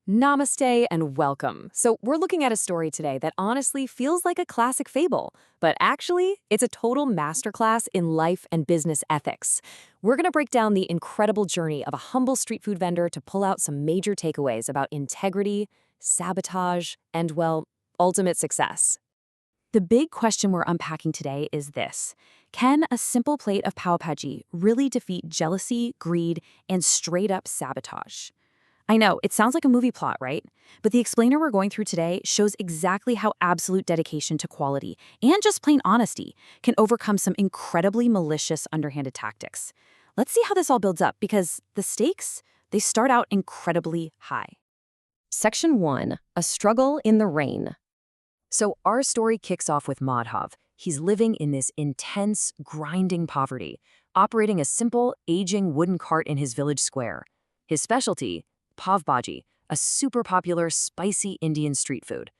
Namaste and welcome. So, we're looking at a story today that honestly feels like a classic fable, but actually, it's a total masterclass in life and business ethics. We're going to break down the incredible journey of a humble street food vendor to pull out some major takeaways about integrity, sabotage, and, well, ultimate success. The big question we're unpacking today is this: can a simple plate of pav bhaji really defeat jealousy, greed, and straight up sabotage? I know, it sounds like a movie plot, right? But the explainer we're going through today shows exactly how absolute dedication to quality and just plain honesty can overcome some incredibly malicious, underhanded tactics. Let's see how this all builds up because the stakes, they start out incredibly high. Section 1, A Struggle in the Rain. So our story kicks off with Madhav. He's living in this intense, grinding poverty, operating a simple, aging wooden cart in his village square. His specialty, pav bhaji, a super popular, spicy Indian street food.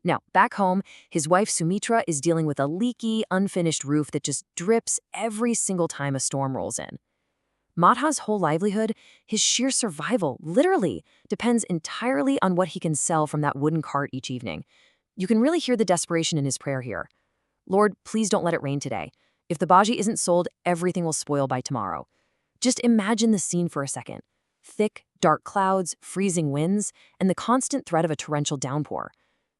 Now, back home, his wife Sumitra is dealing with a leaky, unfinished roof that just drips every single time a storm rolls in. Madhav's whole livelihood, his sheer survival, literally, depends entirely on what he can sell from that wooden cart each evening. You can really hear the desperation in his prayer here. Lord, please don't let it rain today. If the bhaji isn't sold, everything will spoil by tomorrow. Just imagine the scene for a second. Thick, dark clouds, freezing winds, and the constant threat of a torrential downpour.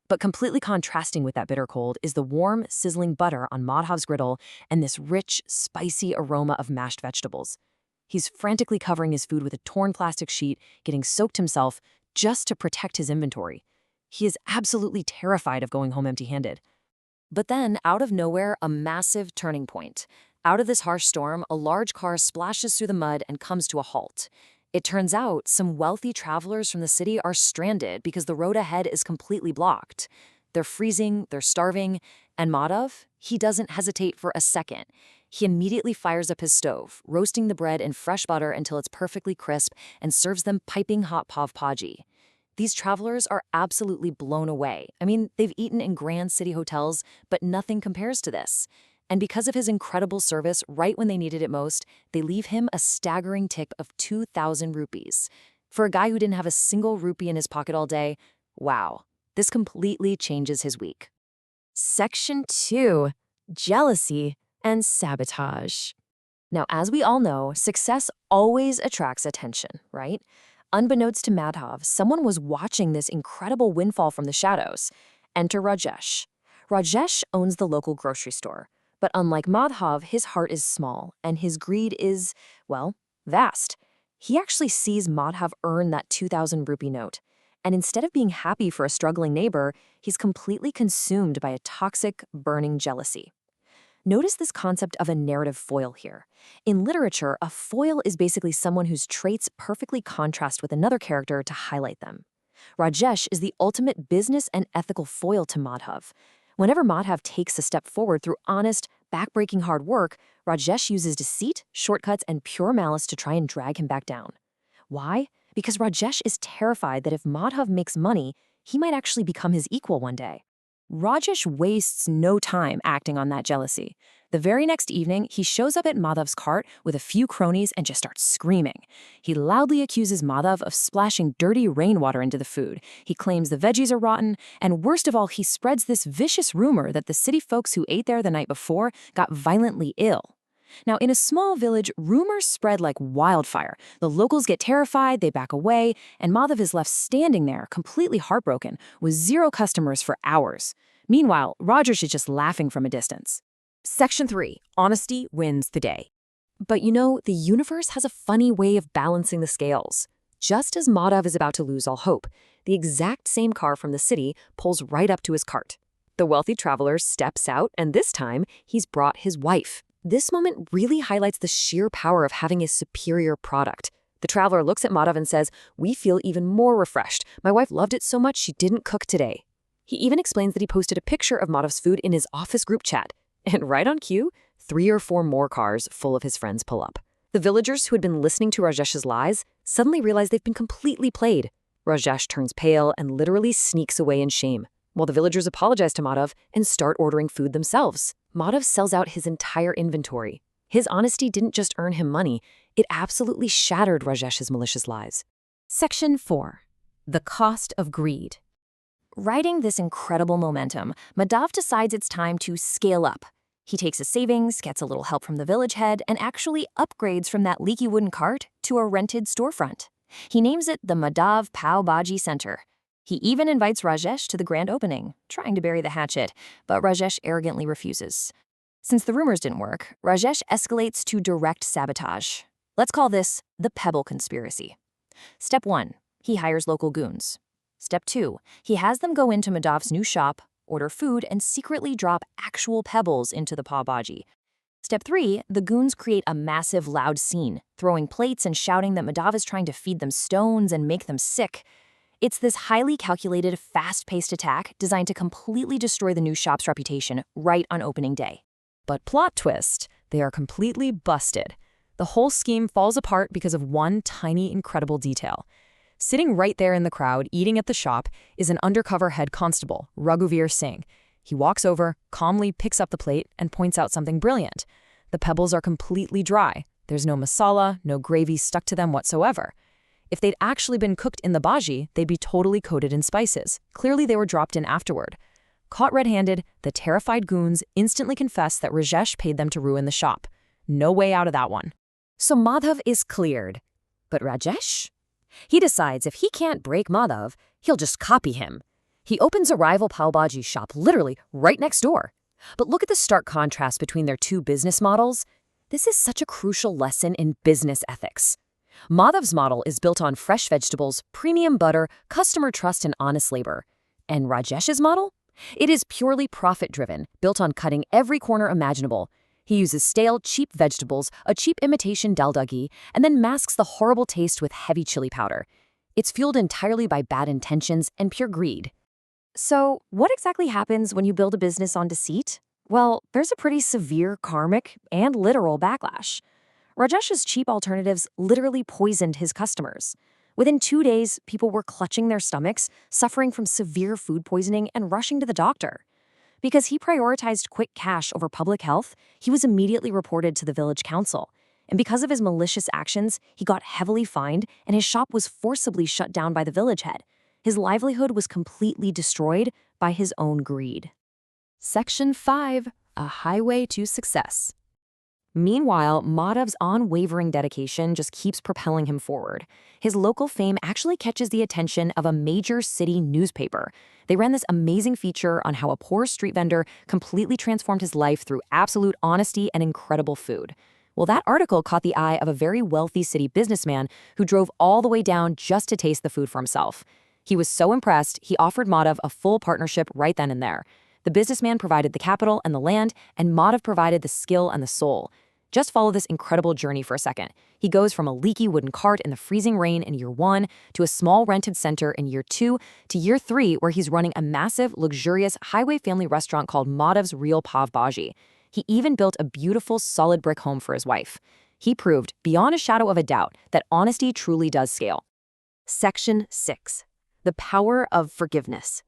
But completely contrasting with that bitter cold is the warm, sizzling butter on Madhav's griddle and this rich, spicy aroma of mashed vegetables. He's frantically covering his food with a torn plastic sheet, getting soaked himself just to protect his inventory. He is absolutely terrified of going home empty-handed. But then, out of nowhere, a massive turning point. Out of this harsh storm, a large car splashes through the mud and comes to a halt. It turns out some wealthy travelers from the city are stranded because the road ahead is completely blocked. They're freezing, they're starving, and Madhav, he doesn't hesitate for a second. He immediately fires up his stove, roasting the bread in fresh butter until it's perfectly crisp, and serves them piping hot pav bhaji. These travelers are absolutely blown away. I mean, they've eaten in grand city hotels, but nothing compares to this. And because of his incredible service right when they needed it most, they leave him a staggering tip of 2,000 rupees. For a guy who didn't have a single rupee in his pocket all day, wow, this completely changes his week. Section 2, Jealousy and Sabotage. Now, as we all know, success always attracts attention, right? Unbeknownst to Madhav, someone was watching this incredible windfall from the shadows. Enter Rajesh. Rajesh owns the local grocery store. But unlike Madhav, his heart is small, and his greed is, well, vast. He actually sees Madhav earn that 2,000 rupee note. And instead of being happy for a struggling neighbor, he's completely consumed by a toxic, burning jealousy. Notice this concept of a narrative foil here. In literature, a foil is basically someone whose traits perfectly contrast with another character to highlight them. Rajesh is the ultimate business and ethical foil to Madhav. Whenever Madhav takes a step forward through honest, backbreaking hard work, Rajesh uses deceit, shortcuts, and pure malice to try and drag him back down. Why? Because Rajesh is terrified that if Madhav makes money, he might actually become his equal one day. Rajesh wastes no time acting on that jealousy. The very next evening, he shows up at Madhav's cart with a few cronies and just starts screaming. He loudly accuses Madhav of splashing dirty rainwater into the food. He claims the veggies are rotten, and worst of all, he spreads this vicious rumor that the city folks who ate there the night before got violently ill. Now, in a small village, rumors spread like wildfire. The locals get terrified, they back away, and Madhav is left standing there, completely heartbroken, with zero customers for hours. Meanwhile, Rajesh is just laughing from a distance. Section 3, Honesty wins the day. But you know, the universe has a funny way of balancing the scales. Just as Madhav is about to lose all hope, the exact same car from the city pulls right up to his cart. The wealthy traveler steps out, and this time, he's brought his wife. This moment really highlights the sheer power of having a superior product. The traveler looks at Madhav and says, "We feel even more refreshed. My wife loved it so much she didn't cook today." He even explains that he posted a picture of Madhav's food in his office group chat. And right on cue, 3 or 4 more cars full of his friends pull up. The villagers who had been listening to Rajesh's lies suddenly realize they've been completely played. Rajesh turns pale and literally sneaks away in shame, while the villagers apologize to Madhav and start ordering food themselves. Madhav sells out his entire inventory. His honesty didn't just earn him money, it absolutely shattered Rajesh's malicious lies. Section 4. The cost of greed. Riding this incredible momentum, Madhav decides it's time to scale up. He takes his savings, gets a little help from the village head, and actually upgrades from that leaky wooden cart to a rented storefront. He names it the Madhav Pav Bhaji Center. He even invites Rajesh to the grand opening, trying to bury the hatchet, but Rajesh arrogantly refuses. Since the rumors didn't work, Rajesh escalates to direct sabotage. Let's call this the Pebble Conspiracy. Step 1. He hires local goons. Step 2. He has them go into Madhav's new shop, order food, and secretly drop actual pebbles into the pav bhaji. Step 3. The goons create a massive, loud scene, throwing plates and shouting that Madhav is trying to feed them stones and make them sick. It's this highly calculated, fast-paced attack designed to completely destroy the new shop's reputation right on opening day. But plot twist, they are completely busted. The whole scheme falls apart because of one tiny, incredible detail. Sitting right there in the crowd, eating at the shop, is an undercover head constable, Raghuveer Singh. He walks over, calmly picks up the plate, and points out something brilliant. The pebbles are completely dry. There's no masala, no gravy stuck to them whatsoever. If they'd actually been cooked in the bhaji, they'd be totally coated in spices. Clearly they were dropped in afterward. Caught red-handed, the terrified goons instantly confess that Rajesh paid them to ruin the shop. No way out of that one. So Madhav is cleared. But Rajesh? He decides if he can't break Madhav, he'll just copy him. He opens a rival pav bhaji shop literally right next door. But look at the stark contrast between their two business models. This is such a crucial lesson in business ethics. Madhav's model is built on fresh vegetables, premium butter, customer trust, and honest labor. And Rajesh's model? It is purely profit-driven, built on cutting every corner imaginable. He uses stale, cheap vegetables, a cheap imitation dalda ghee, and then masks the horrible taste with heavy chili powder. It's fueled entirely by bad intentions and pure greed. So, what exactly happens when you build a business on deceit? Well, there's a pretty severe karmic and literal backlash. Rajesh's cheap alternatives literally poisoned his customers. Within 2 days, people were clutching their stomachs, suffering from severe food poisoning, and rushing to the doctor. Because he prioritized quick cash over public health, he was immediately reported to the village council. And because of his malicious actions, he got heavily fined, and his shop was forcibly shut down by the village head. His livelihood was completely destroyed by his own greed. Section 5. A Highway to Success. Meanwhile, Madhav's unwavering dedication just keeps propelling him forward. His local fame actually catches the attention of a major city newspaper. They ran this amazing feature on how a poor street vendor completely transformed his life through absolute honesty and incredible food. Well, that article caught the eye of a very wealthy city businessman who drove all the way down just to taste the food for himself. He was so impressed, he offered Madhav a full partnership right then and there. The businessman provided the capital and the land, and Madhav provided the skill and the soul. Just follow this incredible journey for a second. He goes from a leaky wooden cart in the freezing rain in year 1 to a small rented center in year 2 to year 3 where he's running a massive, luxurious highway family restaurant called Madhav's Real Pav Bhaji. He even built a beautiful, solid brick home for his wife. He proved, beyond a shadow of a doubt, that honesty truly does scale. Section 6. The Power of Forgiveness.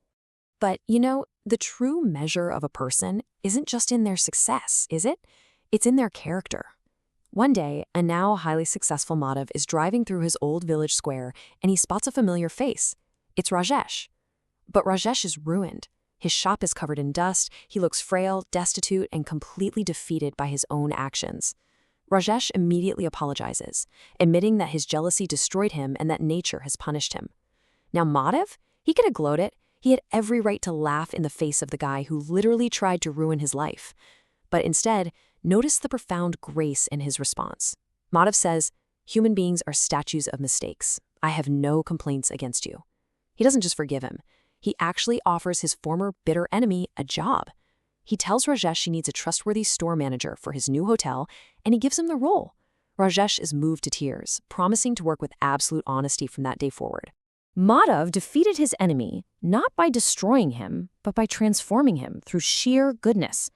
But, the true measure of a person isn't just in their success, is it? It's in their character. One day, a now highly successful Madhav is driving through his old village square and he spots a familiar face. It's Rajesh. But Rajesh is ruined. His shop is covered in dust, he looks frail, destitute, and completely defeated by his own actions. Rajesh immediately apologizes, admitting that his jealousy destroyed him and that nature has punished him. Now Madhav, he could have gloated. He had every right to laugh in the face of the guy who literally tried to ruin his life. But instead, notice the profound grace in his response. Madhav says, "Human beings are statues of mistakes. I have no complaints against you." He doesn't just forgive him. He actually offers his former bitter enemy a job. He tells Rajesh he needs a trustworthy store manager for his new hotel, and he gives him the role. Rajesh is moved to tears, promising to work with absolute honesty from that day forward. Madhav defeated his enemy not by destroying him, but by transforming him through sheer goodness.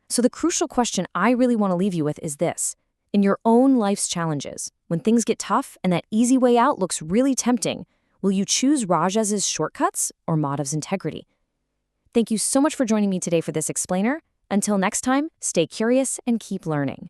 So the crucial question I really want to leave you with is this. In your own life's challenges, when things get tough and that easy way out looks really tempting, will you choose Rajesh's shortcuts or Madhav's integrity? Thank you so much for joining me today for this explainer. Until next time, stay curious and keep learning.